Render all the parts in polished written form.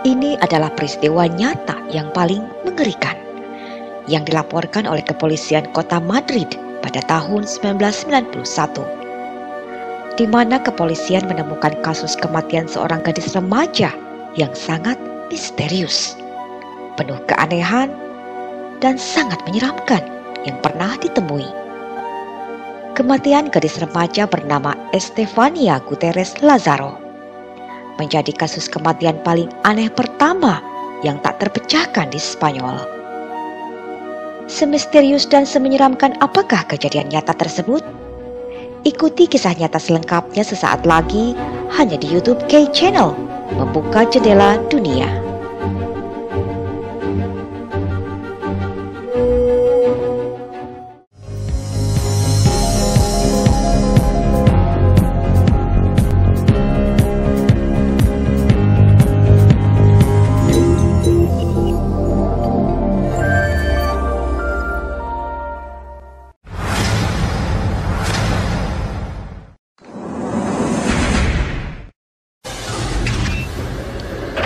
Ini adalah peristiwa nyata yang paling mengerikan yang dilaporkan oleh kepolisian kota Madrid pada tahun 1991, di mana kepolisian menemukan kasus kematian seorang gadis remaja yang sangat misterius, penuh keanehan, dan sangat menyeramkan yang pernah ditemui. Kematian gadis remaja bernama Estefania Gutierrez Lazaro menjadi kasus kematian paling aneh pertama yang tak terpecahkan di Spanyol. Semisterius dan semenyeramkan apakah kejadian nyata tersebut? Ikuti kisah nyata selengkapnya sesaat lagi hanya di YouTube K-Channel, Membuka Jendela Dunia.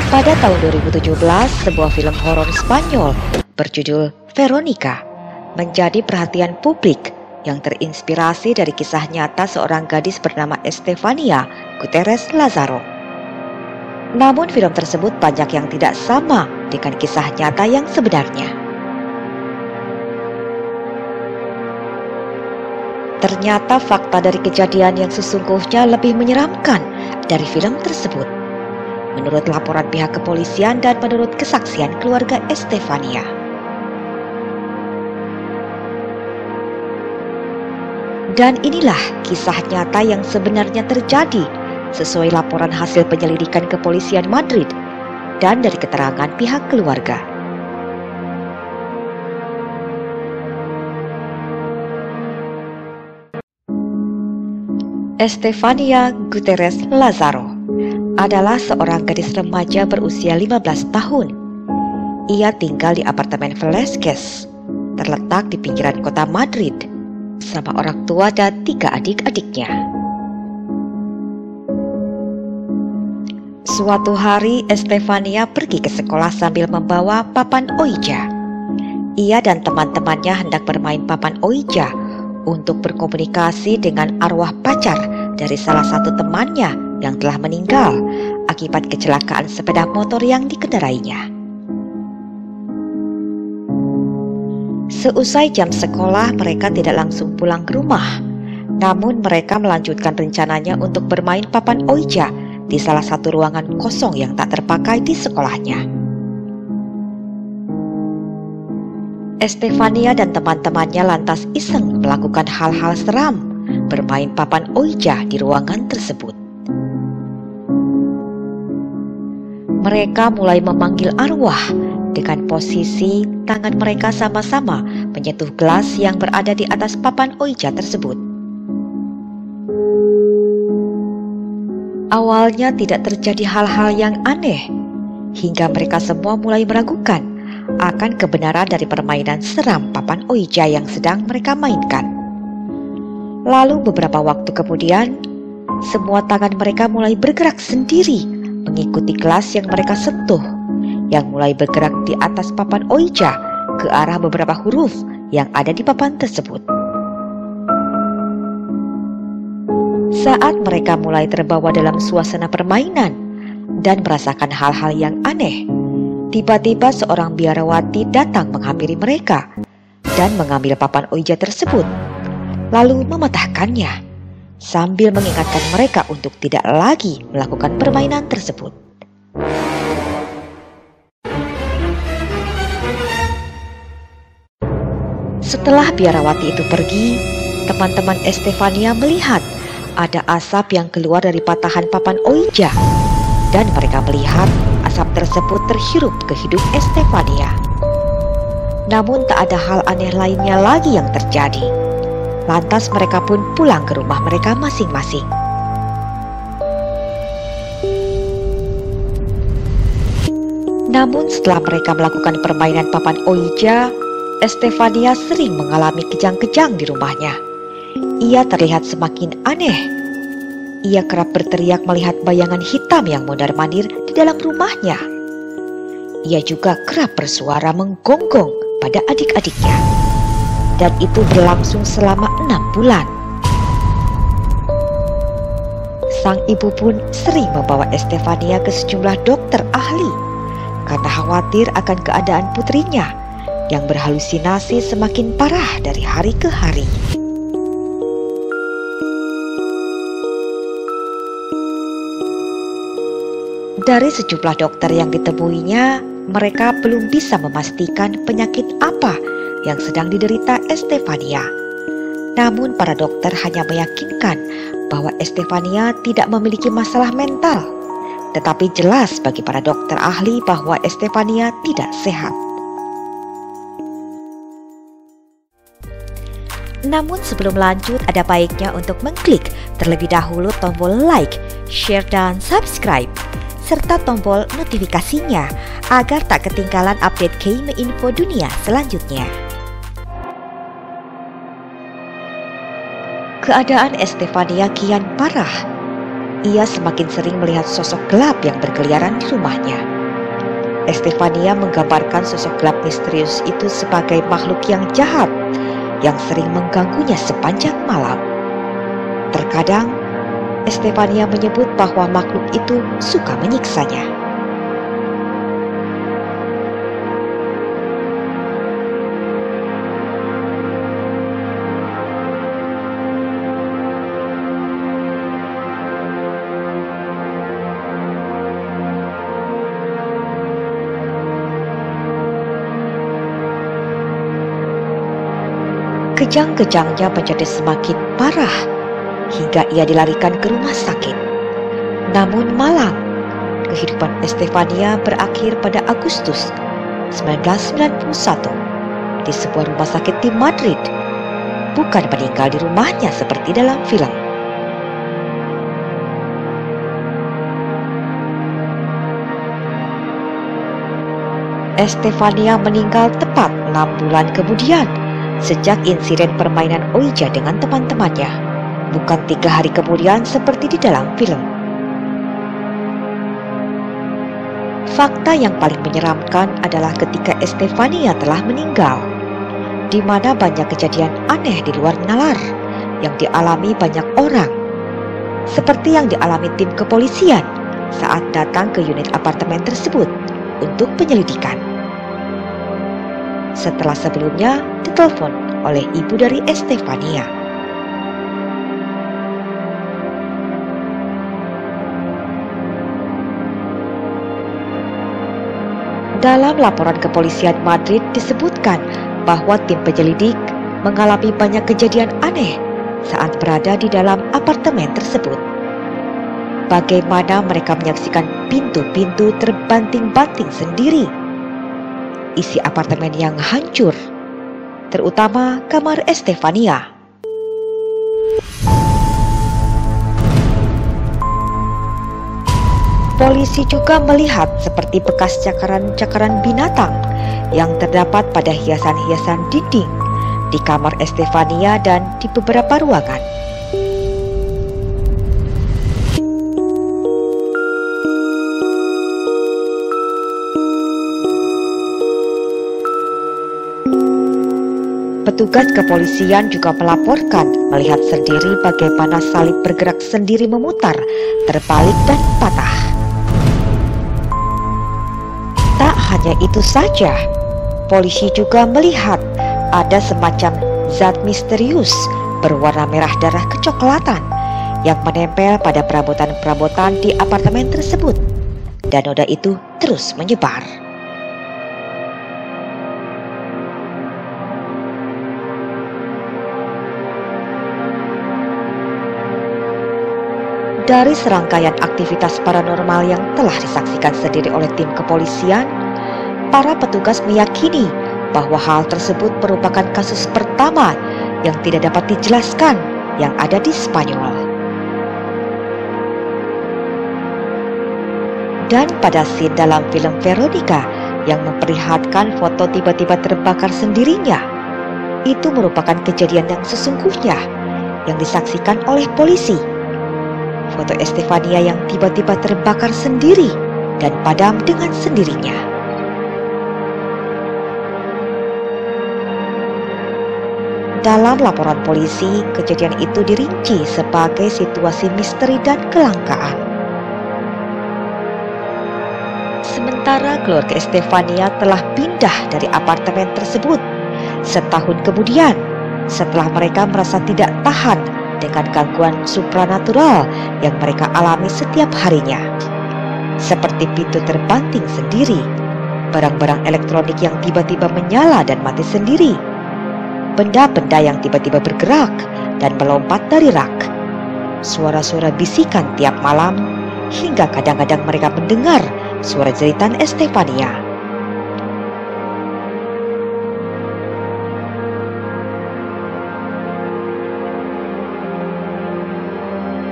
Pada tahun 2017, sebuah film horor Spanyol berjudul Veronica menjadi perhatian publik yang terinspirasi dari kisah nyata seorang gadis bernama Estefania Gutierrez Lazaro. Namun film tersebut banyak yang tidak sama dengan kisah nyata yang sebenarnya. Ternyata fakta dari kejadian yang sesungguhnya lebih menyeramkan dari film tersebut, menurut laporan pihak kepolisian dan menurut kesaksian keluarga Estefania. Dan inilah kisah nyata yang sebenarnya terjadi sesuai laporan hasil penyelidikan kepolisian Madrid dan dari keterangan pihak keluarga. Estefania Gutierrez Lazaro adalah seorang gadis remaja berusia 15 tahun. Ia tinggal di apartemen Velázquez, terletak di pinggiran kota Madrid, bersama orang tua dan 3 adik-adiknya. Suatu hari, Estefania pergi ke sekolah sambil membawa papan Ouija. Ia dan teman-temannya hendak bermain papan Ouija untuk berkomunikasi dengan arwah pacar dari salah satu temannya yang telah meninggal akibat kecelakaan sepeda motor yang dikendarainya. Seusai jam sekolah, mereka tidak langsung pulang ke rumah, namun mereka melanjutkan rencananya untuk bermain papan Ouija di salah satu ruangan kosong yang tak terpakai di sekolahnya. Estefania dan teman-temannya lantas iseng melakukan hal-hal seram, bermain papan Ouija di ruangan tersebut. Mereka mulai memanggil arwah dengan posisi tangan mereka sama-sama menyentuh gelas yang berada di atas papan Ouija tersebut. Awalnya tidak terjadi hal-hal yang aneh, hingga mereka semua mulai meragukan akan kebenaran dari permainan seram papan Ouija yang sedang mereka mainkan. Lalu beberapa waktu kemudian, semua tangan mereka mulai bergerak sendiri mengikuti gelas yang mereka sentuh, yang mulai bergerak di atas papan Ouija ke arah beberapa huruf yang ada di papan tersebut. Saat mereka mulai terbawa dalam suasana permainan dan merasakan hal-hal yang aneh, tiba-tiba seorang biarawati datang menghampiri mereka dan mengambil papan Ouija tersebut, lalu mematahkannya sambil mengingatkan mereka untuk tidak lagi melakukan permainan tersebut. Setelah biarawati itu pergi, teman-teman Estefania melihat ada asap yang keluar dari patahan papan Ouija, dan mereka melihat asap tersebut terhirup ke hidung Estefania. Namun tak ada hal aneh lainnya lagi yang terjadi. Lantas mereka pun pulang ke rumah mereka masing-masing. Namun setelah mereka melakukan permainan papan Ouija, Estefania sering mengalami kejang-kejang di rumahnya. Ia terlihat semakin aneh. Ia kerap berteriak melihat bayangan hitam yang mondar-mandir di dalam rumahnya. ia juga kerap bersuara menggonggong pada adik-adiknya. Dan itu berlangsung selama 6 bulan. Sang ibu pun sering membawa Estefania ke sejumlah dokter ahli karena khawatir akan keadaan putrinya yang berhalusinasi semakin parah dari hari ke hari. Dari sejumlah dokter yang ditemuinya, mereka belum bisa memastikan penyakit apa yang sedang diderita Estefania. Namun para dokter hanya meyakinkan bahwa Estefania tidak memiliki masalah mental. Tetapi jelas bagi para dokter ahli bahwa Estefania tidak sehat. Namun sebelum lanjut, ada baiknya untuk mengklik terlebih dahulu tombol like, share, dan subscribe, serta tombol notifikasinya agar tak ketinggalan update KIME Info Dunia selanjutnya. Keadaan Estefania kian parah. Ia semakin sering melihat sosok gelap yang berkeliaran di rumahnya. Estefania menggambarkan sosok gelap misterius itu sebagai makhluk yang jahat yang sering mengganggunya sepanjang malam. Terkadang, Estefania menyebut bahwa makhluk itu suka menyiksanya. Kejang-kejangnya menjadi semakin parah hingga ia dilarikan ke rumah sakit. Namun malang, kehidupan Estefania berakhir pada Agustus 1991 di sebuah rumah sakit di Madrid, bukan meninggal di rumahnya seperti dalam film. Estefania meninggal tepat 6 bulan kemudian sejak insiden permainan Ouija dengan teman-temannya, bukan 3 hari kemudian seperti di dalam film. Fakta yang paling menyeramkan adalah ketika Estefania telah meninggal, di mana banyak kejadian aneh di luar nalar yang dialami banyak orang, seperti yang dialami tim kepolisian saat datang ke unit apartemen tersebut untuk penyelidikan. Setelah sebelumnya ditelepon oleh ibu dari Estefania. Dalam laporan kepolisian Madrid disebutkan bahwa tim penyelidik mengalami banyak kejadian aneh saat berada di dalam apartemen tersebut. Bagaimana mereka menyaksikan pintu-pintu terbanting-banting sendiri, isi apartemen yang hancur, terutama kamar Estefania. Polisi juga melihat seperti bekas cakaran-cakaran binatang yang terdapat pada hiasan-hiasan dinding di kamar Estefania dan di beberapa ruangan. Petugas kepolisian juga melaporkan melihat sendiri bagaimana salib bergerak sendiri memutar, terbalik dan patah. Tak hanya itu saja, polisi juga melihat ada semacam zat misterius berwarna merah darah kecoklatan yang menempel pada perabotan-perabotan di apartemen tersebut, dan noda itu terus menyebar. Dari serangkaian aktivitas paranormal yang telah disaksikan sendiri oleh tim kepolisian, para petugas meyakini bahwa hal tersebut merupakan kasus pertama yang tidak dapat dijelaskan yang ada di Spanyol. Dan pada scene dalam film Veronica yang memperlihatkan foto tiba-tiba terbakar sendirinya, itu merupakan kejadian yang sesungguhnya yang disaksikan oleh polisi. Foto Estefania yang tiba-tiba terbakar sendiri dan padam dengan sendirinya. Dalam laporan polisi, kejadian itu dirinci sebagai situasi misteri dan kelangkaan. Sementara keluarga Estefania telah pindah dari apartemen tersebut setahun kemudian setelah mereka merasa tidak tahan dengan gangguan supranatural yang mereka alami setiap harinya. Seperti pintu terbanting sendiri, barang-barang elektronik yang tiba-tiba menyala dan mati sendiri, benda-benda yang tiba-tiba bergerak dan melompat dari rak, suara-suara bisikan tiap malam, hingga kadang-kadang mereka mendengar suara jeritan Estefania.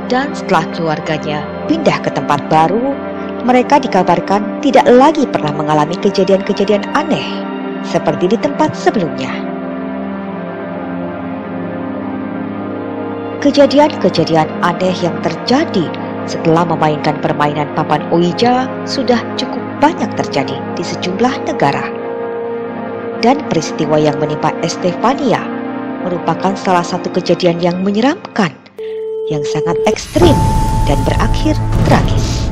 Dan setelah keluarganya pindah ke tempat baru, mereka dikabarkan tidak lagi pernah mengalami kejadian-kejadian aneh seperti di tempat sebelumnya. Kejadian-kejadian aneh yang terjadi setelah memainkan permainan papan Ouija sudah cukup banyak terjadi di sejumlah negara. Dan peristiwa yang menimpa Estefania merupakan salah satu kejadian yang menyeramkan, yang sangat ekstrim dan berakhir tragis.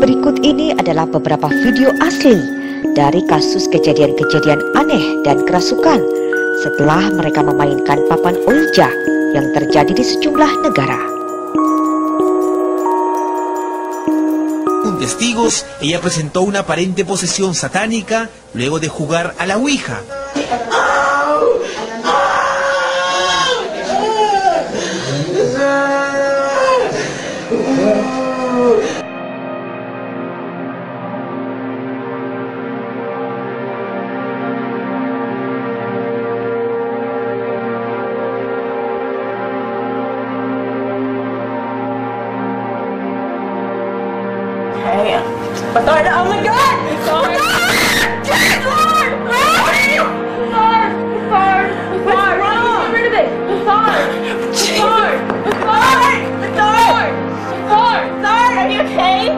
Berikut ini adalah beberapa video asli dari kasus kejadian-kejadian aneh dan kerasukan setelah mereka memainkan papan Ouija yang terjadi di sejumlah negara. Según testigos, ella presentó una aparente posesión satánica luego de jugar a la Ouija. Lord, oh my God! Lord! Lord! Lord! Lord! Get rid of it! Lord! Lord! Lord! Lord! Lord! Lord! Are you okay?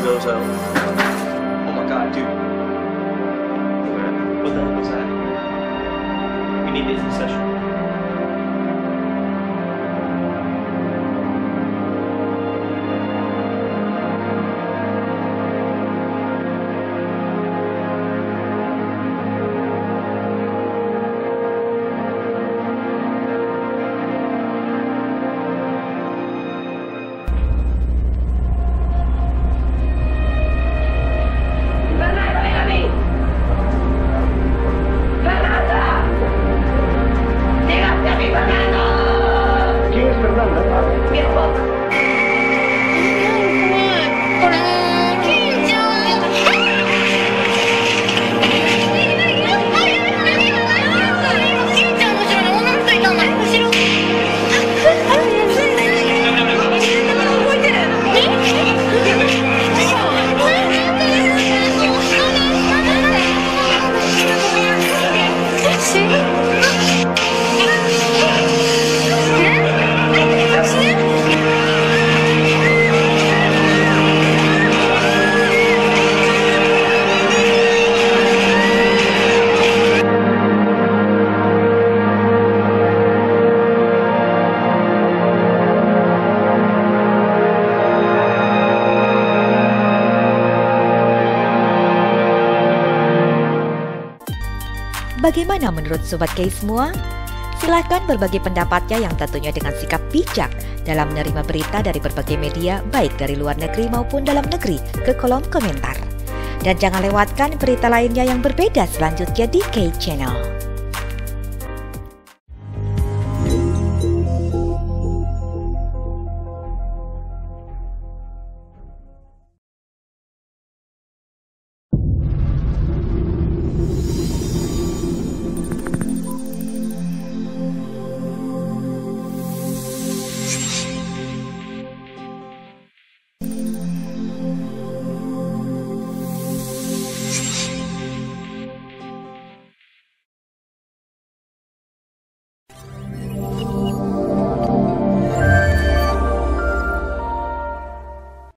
Zozo. Oh my god, dude. What the hell was that? We need to end the session. Bagaimana menurut Sobat K semua? Silahkan berbagi pendapatnya yang tentunya dengan sikap bijak dalam menerima berita dari berbagai media baik dari luar negeri maupun dalam negeri ke kolom komentar. Dan jangan lewatkan berita lainnya yang berbeda selanjutnya di K Channel.